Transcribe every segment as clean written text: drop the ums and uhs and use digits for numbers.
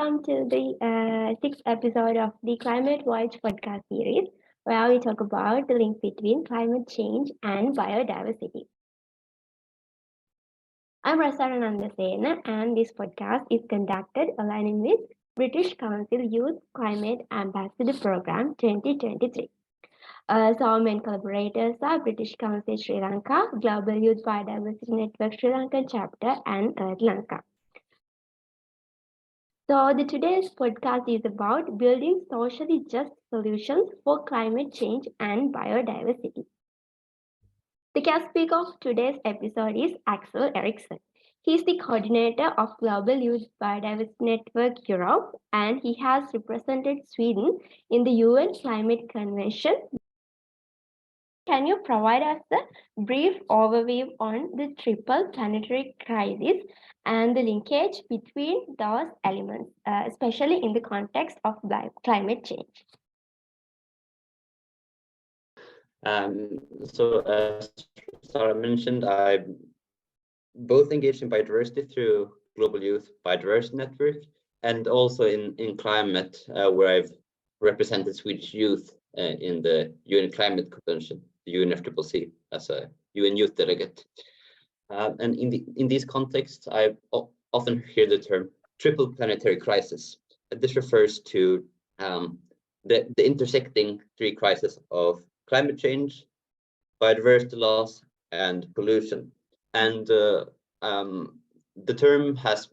welcome to the sixth episode of the Climate Voyage podcast series, where we talk about the link between climate change and biodiversity. I'm Rasarananda Sena, and this podcast is conducted aligning with British Council Youth Climate Ambassador Program 2023. So our main collaborators are British Council Sri Lanka, Global Youth Biodiversity Network Sri Lankan Chapter, and Earth Lanka. So today's podcast is about building socially just solutions for climate change and biodiversity. The guest speaker of today's episode is Axel Eriksson. He's the coordinator of Global Youth Biodiversity Network Europe, and he has represented Sweden in the UN Climate Convention. Can you provide us a brief overview on the triple planetary crisis and the linkage between those elements, especially in the context of climate change? So as Sarah mentioned, I both engaged in biodiversity through Global Youth Biodiversity Network and also in climate, where I've represented Swedish youth in the UN Climate Convention, the UNFCCC, as a UN youth delegate. And in these contexts, I often hear the term triple planetary crisis. This refers to the intersecting three crises of climate change, biodiversity loss, and pollution. And the term has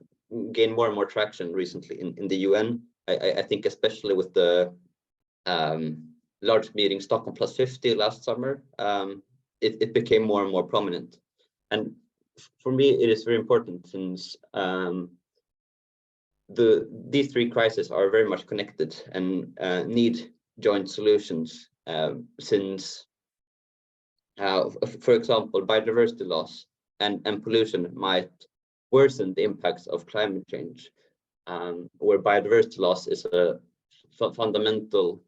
gained more and more traction recently in the UN. I think especially with the large meeting Stockholm Plus 50 last summer, it became more and more prominent. And for me, it is very important since these three crises are very much connected and need joint solutions. Since, for example, biodiversity loss and pollution might worsen the impacts of climate change, where biodiversity loss is a fundamental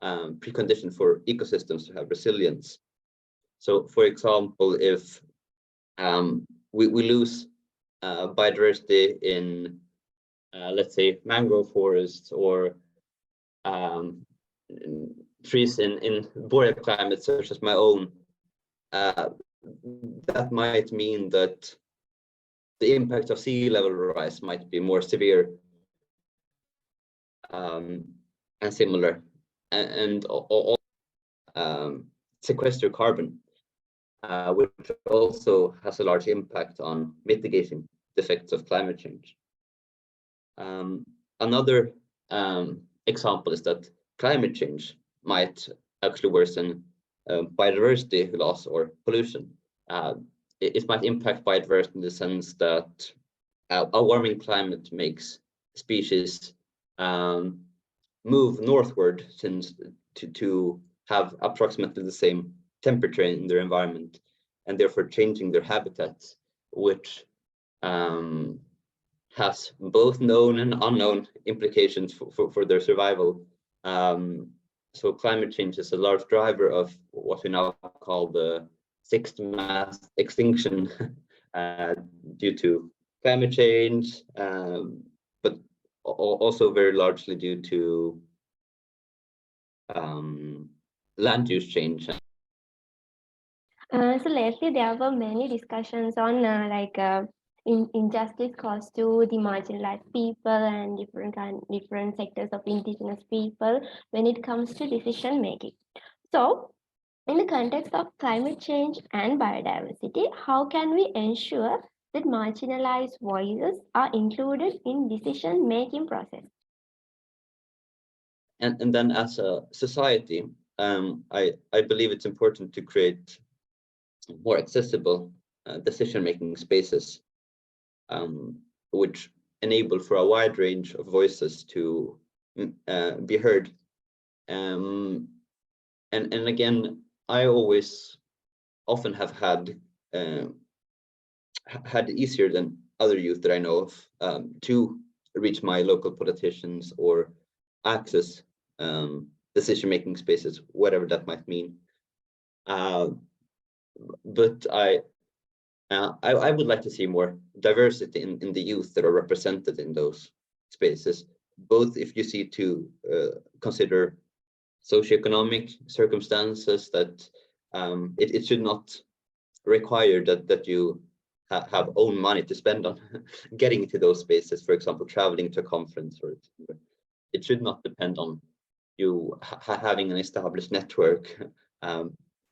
precondition for ecosystems to have resilience. So, for example, if we lose biodiversity in, let's say, mangrove forests or trees in boreal climates such as my own, that might mean that the impact of sea level rise might be more severe and similar, and sequester carbon, which also has a large impact on mitigating the effects of climate change. Another example is that climate change might actually worsen biodiversity loss or pollution. It might impact biodiversity in the sense that a warming climate makes species move northward since to have approximately the same temperature in their environment, and therefore changing their habitats, which has both known and unknown implications for their survival. So climate change is a large driver of what we now call the sixth mass extinction due to climate change, but also very largely due to land use change. So lately there were many discussions on injustice caused to the marginalized people and different sectors of indigenous people when it comes to decision making. So, in the context of climate change and biodiversity, how can we ensure that marginalized voices are included in decision making process? And then as a society, I believe it's important to create more accessible decision-making spaces, which enable for a wide range of voices to be heard. And again, I often have had easier than other youth that I know of to reach my local politicians or access decision-making spaces, whatever that might mean. But I would like to see more diversity in the youth that are represented in those spaces, both if you see to consider socioeconomic circumstances, that it should not require that you have own money to spend on getting to those spaces. For example, traveling to a conference, or it should not depend on you having an established network,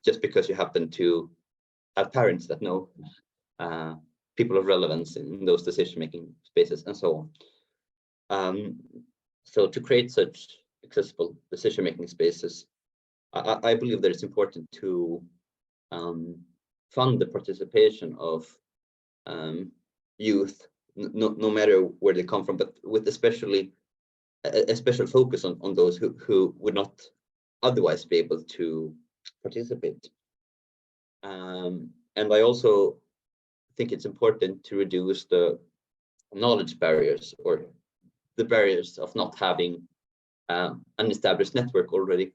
just because you happen to have parents that know people of relevance in those decision-making spaces, and so on. So to create such accessible decision-making spaces, I believe that it's important to fund the participation of youth, no matter where they come from, but with especially a special focus on those who would not otherwise be able to participate. And I also think it's important to reduce the knowledge barriers, or the barriers of not having an established network already,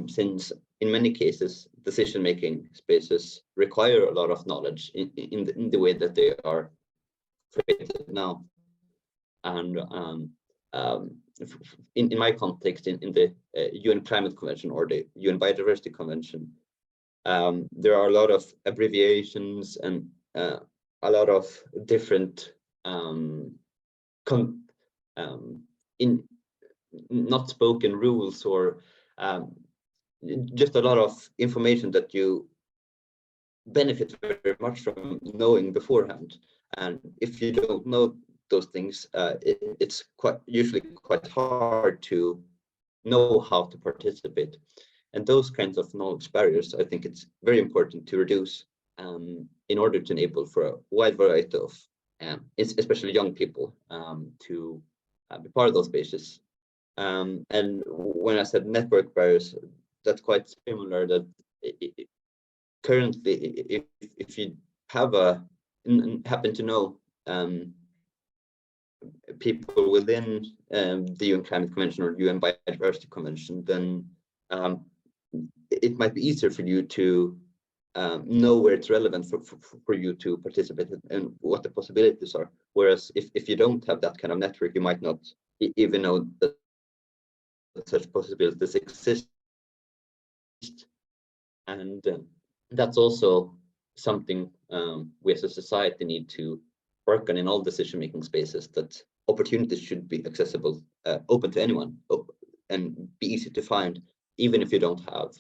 since in many cases decision-making spaces require a lot of knowledge in the way that they are created now. And in my context, in the UN Climate Convention or the UN Biodiversity Convention, there are a lot of abbreviations and a lot of different in not spoken rules, or just a lot of information that you benefit very much from knowing beforehand. And if you don't know those things, it's usually quite hard to know how to participate. And those kinds of knowledge barriers, I think it's very important to reduce in order to enable for a wide variety of, especially young people, to be part of those spaces. And when I said network barriers, that's quite similar. That currently, if you have happen to know people within the UN Climate Convention or UN Biodiversity Convention, then it might be easier for you to know where it's relevant for you to participate and what the possibilities are. Whereas if you don't have that kind of network, you might not even know that such possibilities exist. And that's also something we as a society need to work on in all decision-making spaces, that opportunities should be accessible, open to anyone, and be easy to find, even if you don't have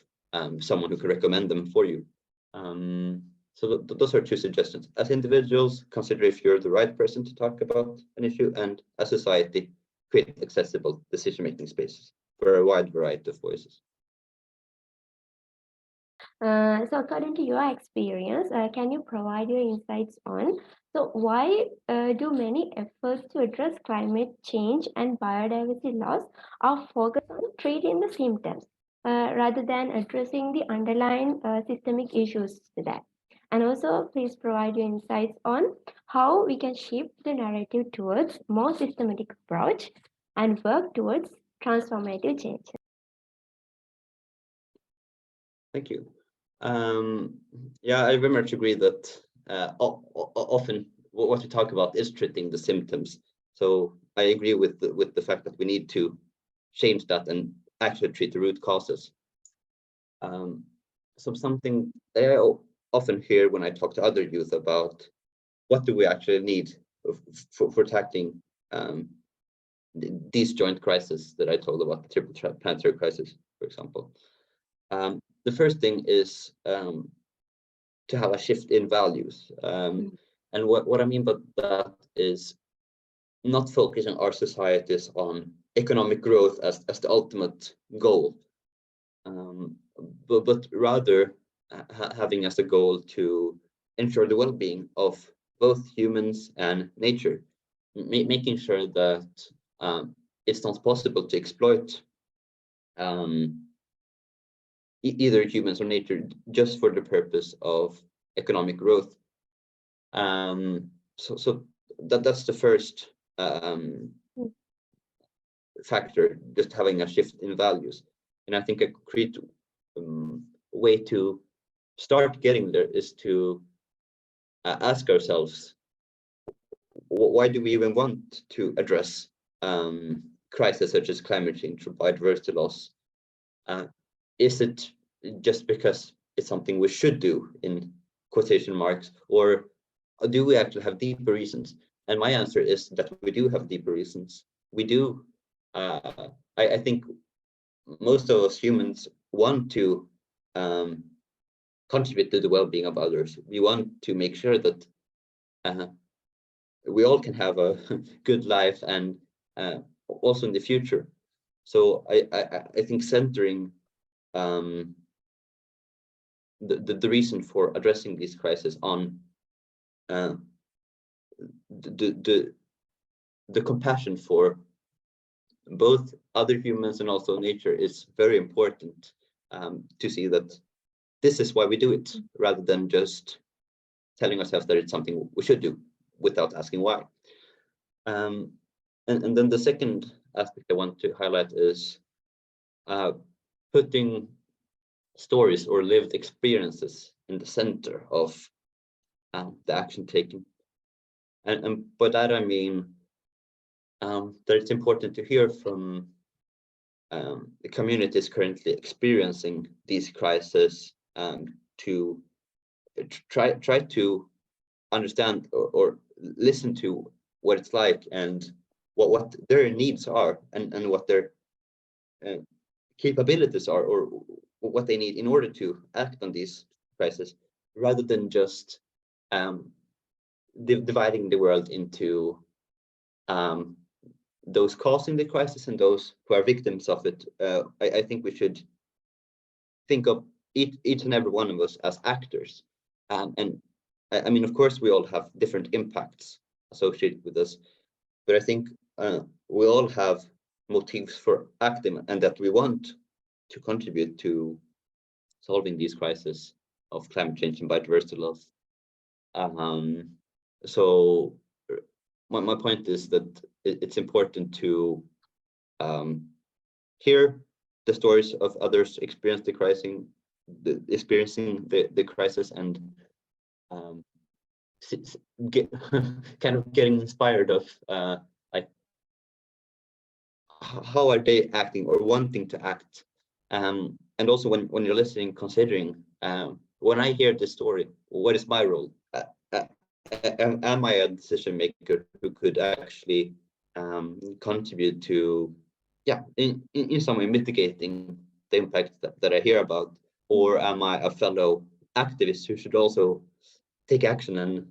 someone who can recommend them for you. So those are two suggestions. As individuals, consider if you're the right person to talk about an issue, and as a society, create accessible decision-making spaces for a wide variety of voices. So according to your experience, can you provide your insights on, so why do many efforts to address climate change and biodiversity loss are focused on treating the symptoms rather than addressing the underlying systemic issues to that? And also, please provide your insights on how we can shift the narrative towards more systematic approach and work towards transformative change. Thank you. Yeah, I very much agree that often what we talk about is treating the symptoms. So I agree with the fact that we need to change that and actually treat the root causes. So something that I often hear when I talk to other youth about what do we actually need for tackling these joint crises that I told about, the triple planetary crisis, for example. The first thing is to have a shift in values. And what I mean by that is not focusing our societies on economic growth as the ultimate goal, but rather having as a goal to ensure the well-being of both humans and nature, making sure that it's not possible to exploit either humans or nature just for the purpose of economic growth. So that's the first factor, just having a shift in values. And I think a concrete way to start getting there is to ask ourselves, why do we even want to address crises such as climate change or biodiversity loss, is it just because it's something we should do in quotation marks, or do we actually have deeper reasons? And my answer is that we do have deeper reasons. We do. I think most of us humans want to contribute to the well-being of others. We want to make sure that we all can have a good life, and also in the future. So I think centering the reason for addressing these crises on the compassion for both other humans and also nature is very important, to see that this is why we do it, rather than just telling ourselves that it's something we should do without asking why. And then the second aspect I want to highlight is putting stories or lived experiences in the center of the action taken. And by that I mean that it's important to hear from the communities currently experiencing these crises, to try to understand or listen to what it's like, and what their needs are, and what their capabilities are, or what they need in order to act on these crises, rather than just dividing the world into those causing the crisis and those who are victims of it. I think we should think of each and every one of us as actors. And I mean, of course, we all have different impacts associated with this, but I think we all have motives for acting, and that we want to contribute to solving these crises of climate change and biodiversity loss. So my point is that it's important to hear the stories of others experiencing the crisis, and get kind of getting inspired of like how are they acting or wanting to act, and also when you're listening, considering when I hear this story, what is my role? Am I a decision maker who could actually contribute to, in some way mitigating the impact that I hear about, or am I a fellow activist who should also take action and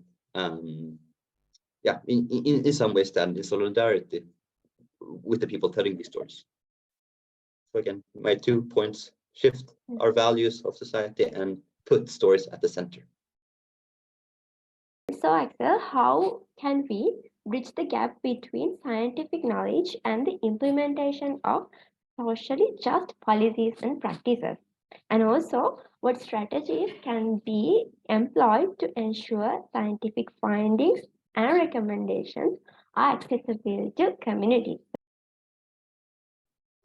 in some way stand in solidarity with the people telling these stories? So again, my 2 points: shift our values of society and put stories at the center. So, Axel, how can we bridge the gap between scientific knowledge and the implementation of socially just policies and practices? And also, what strategies can be employed to ensure scientific findings and recommendations are accessible to communities?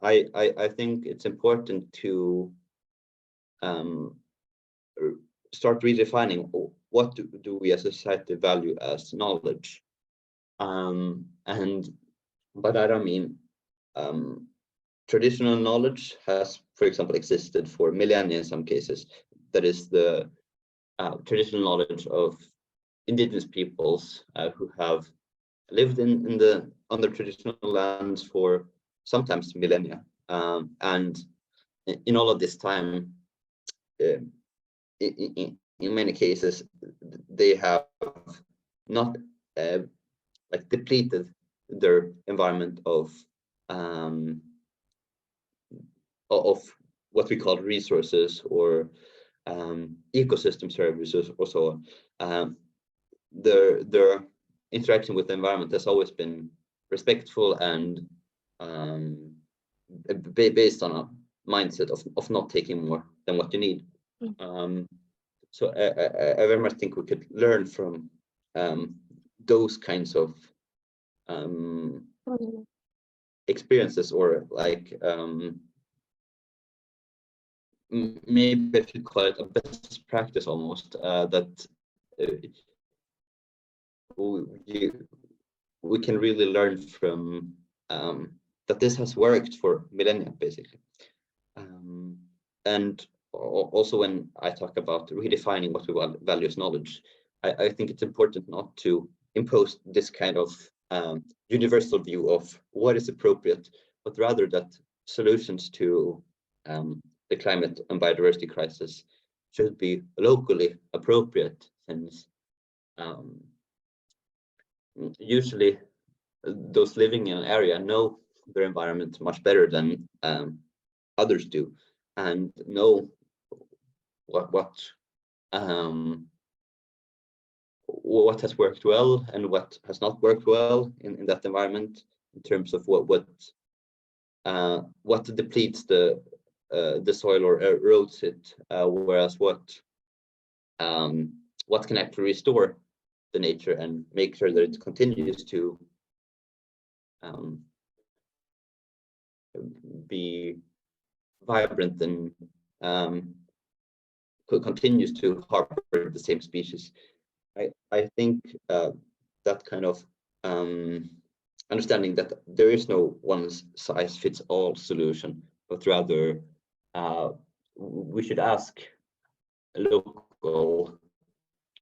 I think it's important to start redefining what do we as a society value as knowledge, and by that I mean traditional knowledge has, for example, existed for millennia in some cases. That is the traditional knowledge of indigenous peoples who have lived on the traditional lands for sometimes millennia, and in all of this time, in many cases, they have not like depleted their environment of what we call resources or ecosystem services or so on. Their interaction with the environment has always been respectful and based on a mindset of not taking more than what you need. So I very much think we could learn from those kinds of experiences, or like maybe I should call it a best practice almost, that we can really learn from that this has worked for millennia, basically. And also when I talk about redefining what we value as knowledge, I think it's important not to impose this kind of universal view of what is appropriate, but rather that solutions to the climate and biodiversity crisis should be locally appropriate, since usually those living in an area know their environment much better than others do, and know what has worked well and what has not worked well in that environment, in terms of what depletes the soil or erodes it, whereas what can actually restore the nature and make sure that it continues to be vibrant and continues to harbor the same species. I think that kind of understanding that there is no one size fits all solution, but rather we should ask local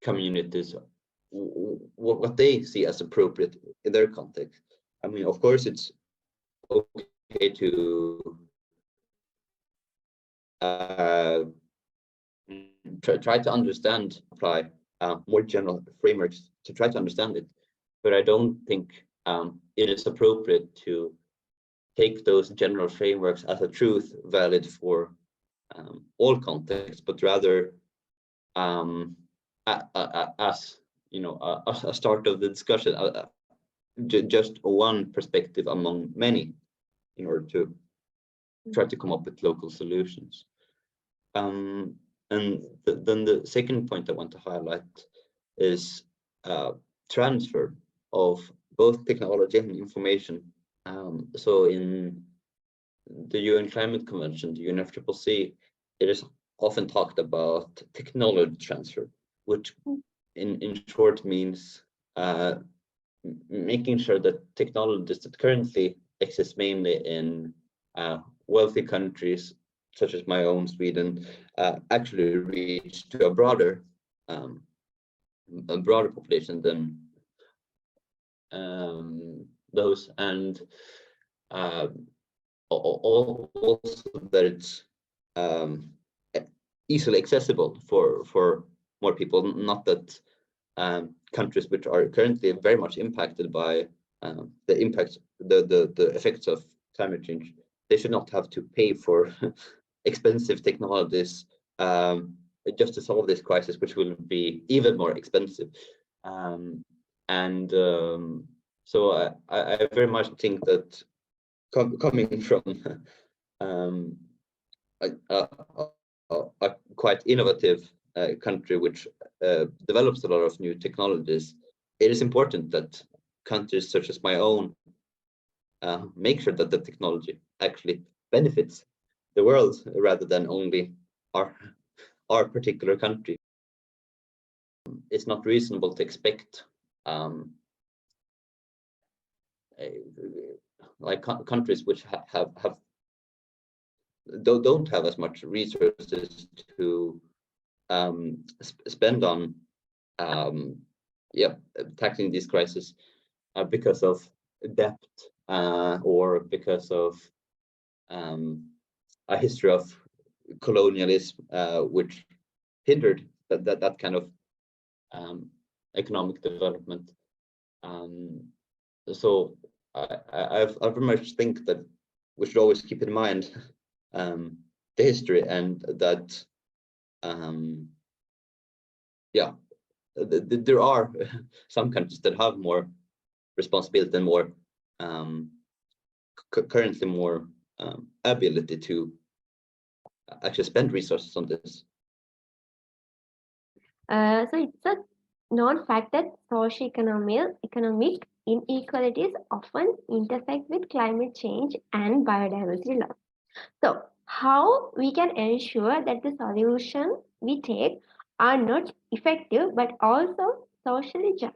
communities what they see as appropriate in their context. I mean, of course, it's okay to try to understand, apply more general frameworks to try to understand it, but I don't think it is appropriate to take those general frameworks as a truth valid for all contexts, but rather as a start of the discussion, just one perspective among many, in order to try to come up with local solutions. And then the second point I want to highlight is transfer of both technology and information. So in the UN Climate Convention, the UNFCCC, it is often talked about technology transfer, which in short means making sure that technologies that currently exist mainly in wealthy countries, such as my own Sweden, actually reach to a broader population than those, and also that it's easily accessible for more people. Not that countries which are currently very much impacted by the effects of climate change, they should not have to pay for expensive technologies just to solve this crisis, which will be even more expensive. So I very much think that coming from a quite innovative country which develops a lot of new technologies, it is important that countries such as my own make sure that the technology actually benefits the world rather than only our particular country. It's not reasonable to expect like countries which don't have as much resources to spend on tackling these crises because of debt or because of a history of colonialism which hindered that kind of economic development. So I very much think that we should always keep in mind the history, and that there are some countries that have more responsibility and more currently more ability to actually spend resources on this. So it's a known fact that socio-economic inequalities often intersect with climate change and biodiversity loss. So how we can ensure that the solutions we take are not effective but also socially just?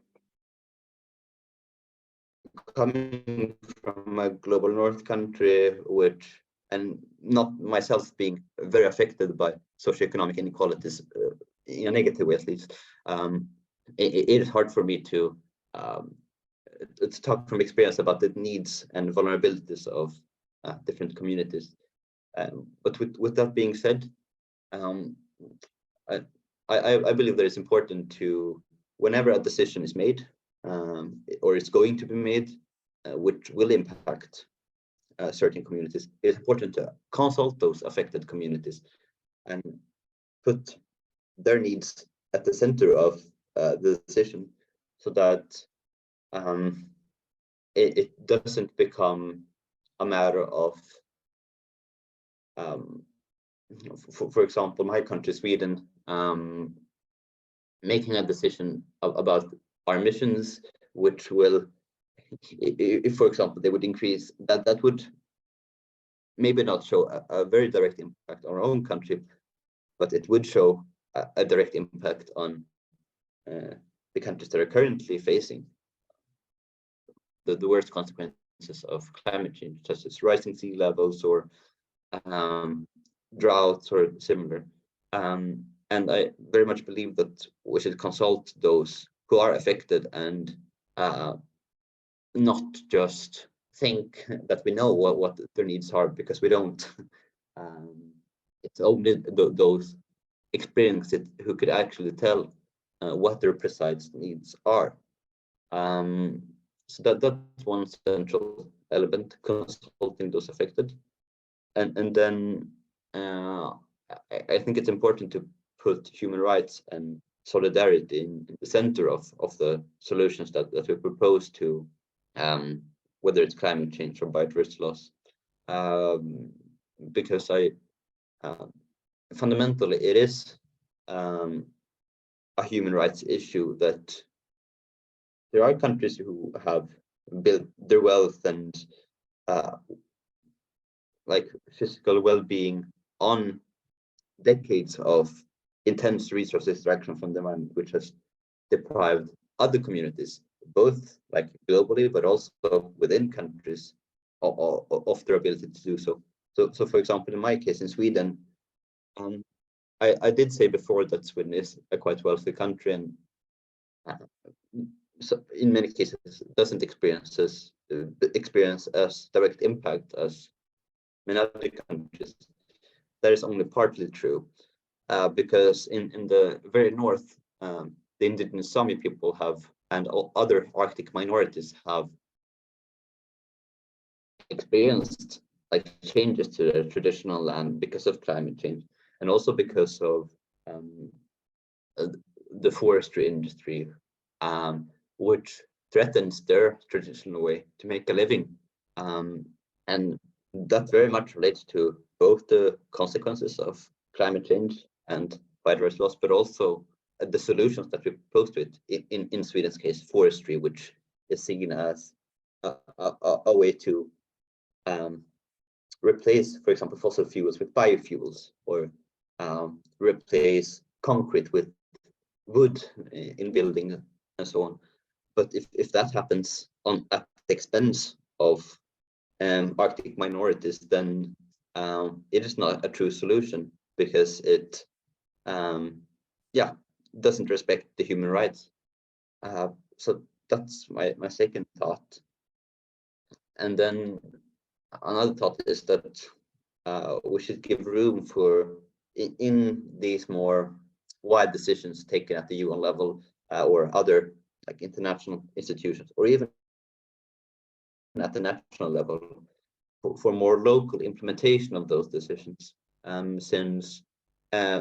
coming from a global north country, which, and not myself being very affected by socioeconomic inequalities in a negative way at least, it is hard for me to talk from experience about the needs and vulnerabilities of different communities. But with that being said, I, I believe that it's important to, whenever a decision is made, or it's going to be made, which will impact certain communities, it's important to consult those affected communities and put their needs at the center of the decision, so that it doesn't become a matter of, for example, my country, Sweden, making a decision about our emissions, which will, if for example they would increase, that would maybe not show a very direct impact on our own country, but it would show a direct impact on the countries that are currently facing the worst consequences of climate change, such as rising sea levels or droughts or similar. And I very much believe that we should consult those who are affected, and not just think that we know what their needs are, because we don't. It's only those experienced it who could actually tell what their precise needs are. So that's one central element, consulting those affected. And then I think it's important to put human rights and solidarity in the center of the solutions that we propose to, whether it's climate change or biodiversity loss, because fundamentally it is a human rights issue that there are countries who have built their wealth and like physical well-being on decades of intense resource extraction from the environment, which has deprived other communities, both like globally, but also within countries, of their ability to do so. So for example, in my case in Sweden, I did say before that Sweden is a quite wealthy country, and so in many cases doesn't experience as direct impact as many other countries. That is only partly true, because in the very north, the indigenous Sami people have, and other Arctic minorities have experienced like changes to their traditional land because of climate change, and also because of the forestry industry, which threatens their traditional way to make a living. And that very much relates to both the consequences of climate change and biodiversity loss, but also the solutions that we propose to it. In Sweden's case, forestry, which is seen as a way to replace, for example, fossil fuels with biofuels, or replace concrete with wood in building and so on. But if that happens at the expense of Arctic minorities, then it is not a true solution, because it doesn't respect the human rights. So that's my second thought. And then another thought is that we should give room for, in these more wide decisions taken at the UN level, or other like international institutions, or even at the national level, for more local implementation of those decisions. Since I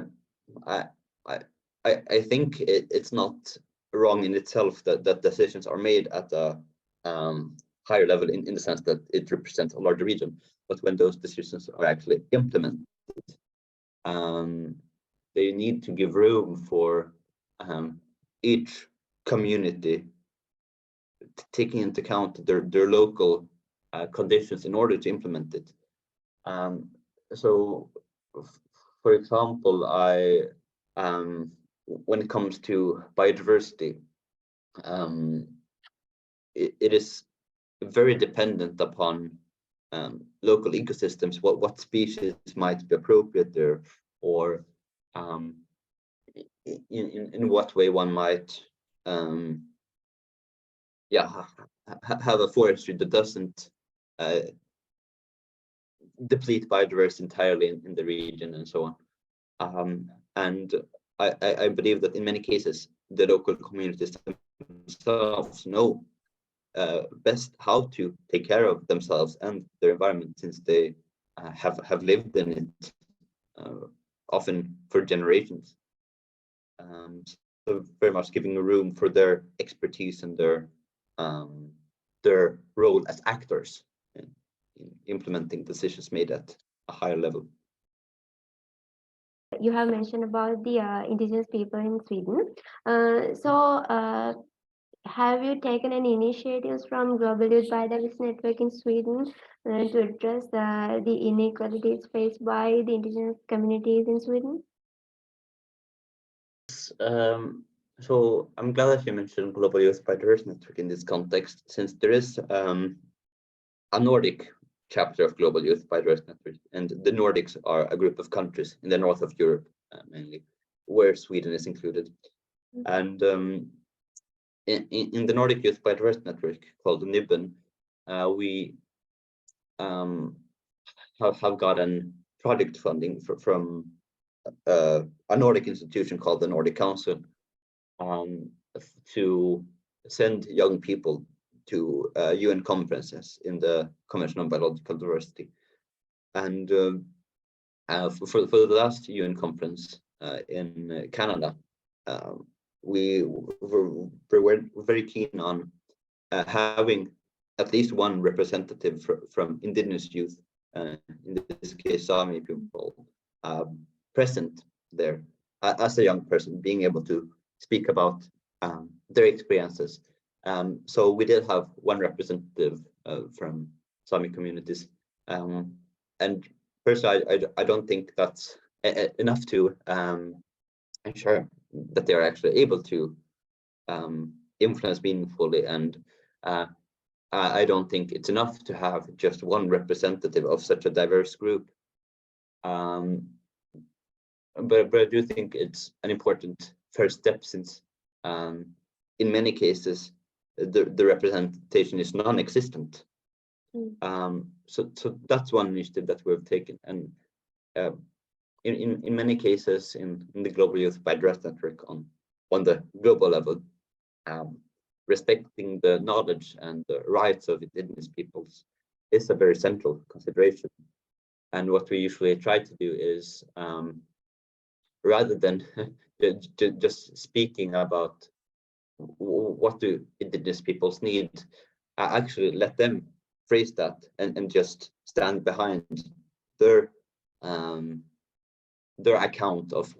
think it's not wrong in itself that decisions are made at a higher level, in the sense that it represents a larger region. But when those decisions are actually implemented, they need to give room for each community taking into account their local conditions in order to implement it. So, for example, when it comes to biodiversity, it is very dependent upon local ecosystems, what species might be appropriate there, or in what way one might have a forestry that doesn't deplete biodiversity entirely in the region and so on. And I believe that in many cases the local communities themselves know best how to take care of themselves and their environment, since they have lived in it often for generations. So very much giving room for their expertise and their role as actors in implementing decisions made at a higher level. You have mentioned about the indigenous people in Sweden. Have you taken any initiatives from Global Youth Biodiversity Network in Sweden to address the inequalities faced by the indigenous communities in Sweden? So I'm glad that you mentioned Global Youth Biodiversity Network in this context, since there is a Nordic chapter of Global Youth Biodiversity Network, and the Nordics are a group of countries in the north of Europe, mainly, where Sweden is included. And in the Nordic Youth Biodiversity Network, called NIBBN, we have gotten project funding from a Nordic institution called the Nordic Council to send young people to UN conferences in the Convention on Biological Diversity. And for the last UN conference in Canada, we were very keen on having at least one representative from indigenous youth, in this case Sami people, present there as a young person, being able to speak about their experiences. So we did have one representative from Sami communities, and personally, I don't think that's enough to ensure that they are actually able to influence meaningfully, and I don't think it's enough to have just one representative of such a diverse group. But I do think it's an important first step, since in many cases the representation is non-existent. So that's one initiative that we've taken, and in many cases in the Global Youth Biodiversity Network on the global level, respecting the knowledge and the rights of indigenous peoples is a very central consideration. And what we usually try to do is, rather than just speaking about what do indigenous peoples need, actually let them phrase that and just stand behind their account of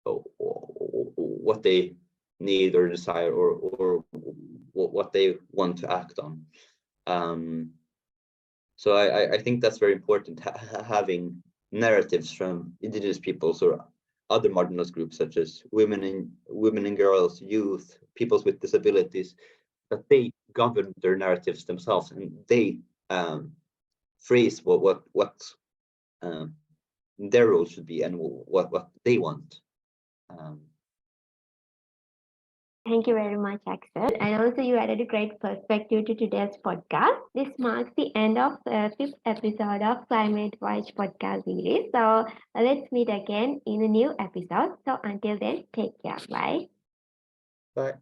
what they need or desire, or what they want to act on. So I think that's very important, having narratives from indigenous peoples or other marginalized groups, such as women and girls, youth, peoples with disabilities, that they govern their narratives themselves, and they phrase what their role should be and what they want. Thank you very much, Axel. And also, you added a great perspective to today's podcast. This marks the end of the 5th episode of Climate Watch podcast series. So let's meet again in a new episode. So until then, take care. Bye. Bye.